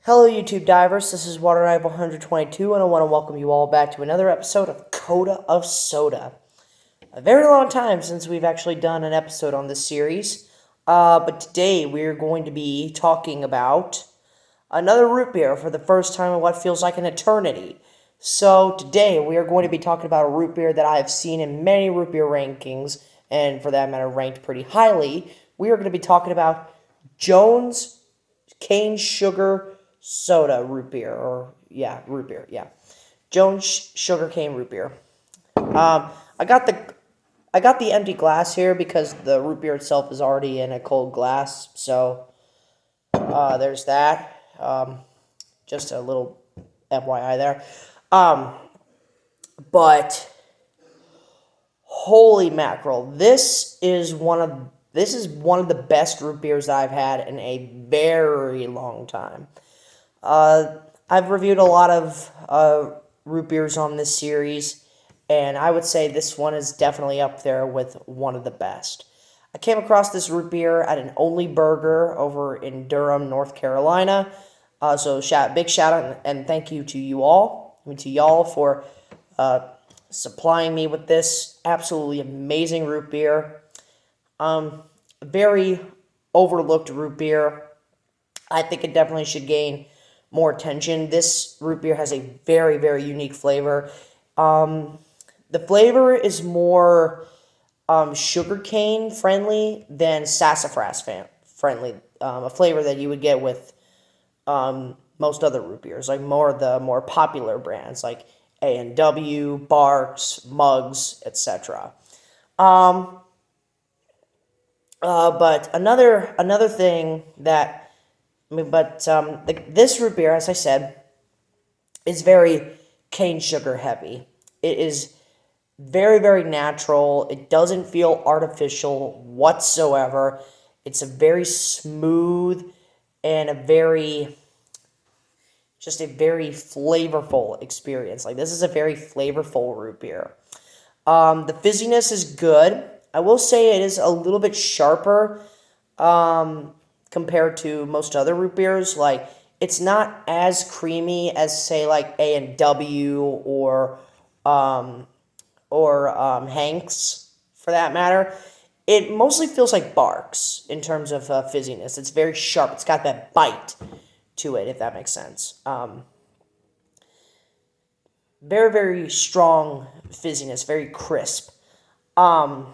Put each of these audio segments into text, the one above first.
Hello, YouTube divers. This is Water Knife 122, and I want to welcome you all back to another episode of Coda of Soda. A very long time since we've actually done an episode on this series, but today we're going to be talking about another root beer for the first time in what feels like an eternity. So today we are going to be talking about a root beer that I have seen in many root beer rankings, and for that matter, ranked pretty highly. We are going to be talking about Jones Cane Sugar Soda root beer, root beer, Jones Sugar Cane root beer. I got the empty glass here because the root beer itself is already in a cold glass. So there's that. Just a little FYI there. But holy mackerel, this is one of the best root beers that I've had in a very long time. I've reviewed a lot of root beers on this series, and I would say this one is definitely up there with one of the best. I came across this root beer at an Only Burger over in Durham, North Carolina. So big shout out and thank you to you all, to y'all for supplying me with this absolutely amazing root beer. Very overlooked root beer. I think it definitely should gain more attention. This root beer has a very, very unique flavor. The flavor is more sugarcane friendly than sassafras friendly. A flavor that you would get with most other root beers, like the more popular brands like A&W, Barks, Mugs, etc. But another thing that this root beer, as I said, is very cane sugar heavy. It is very, very natural. It doesn't feel artificial whatsoever. It's a very smooth and a very flavorful experience. Like, this is a very flavorful root beer. The fizziness is good. I will say it is a little bit sharper compared to most other root beers. Like, it's not as creamy as, say, like A&W or Hank's, for that matter. It mostly feels like Barks in terms of fizziness. It's very sharp. It's got that bite to it, if that makes sense. Very, very strong fizziness, very crisp. And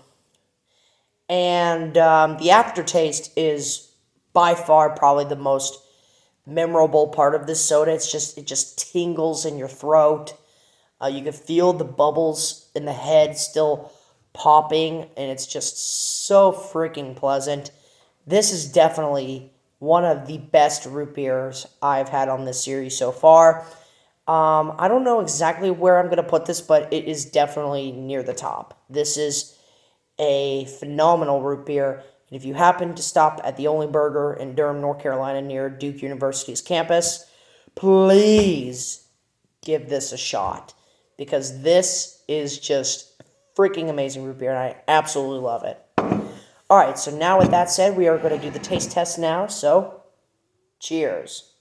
the aftertaste is by far probably the most memorable part of this soda. It just tingles in your throat. You can feel the bubbles in the head still popping, and it's just so freaking pleasant. This is definitely one of the best root beers I've had on this series so far. I don't know exactly where I'm going to put this, but it is definitely near the top. This is a phenomenal root beer. And if you happen to stop at the Only Burger in Durham, North Carolina, near Duke University's campus, please give this a shot, because this is just freaking amazing root beer, and I absolutely love it. Alright, so now with that said, we are going to do the taste test now, so cheers.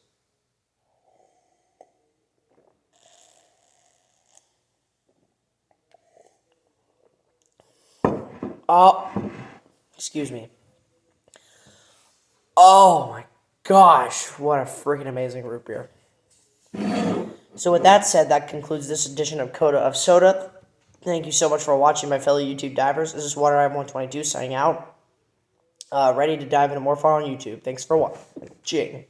Oh, excuse me. Oh my gosh, what a freaking amazing root beer. So with that said, that concludes this edition of Coda of Soda. Thank you so much for watching, my fellow YouTube divers. This is Water Knife 122 signing out. Ready to dive into more fun on YouTube. Thanks for watching.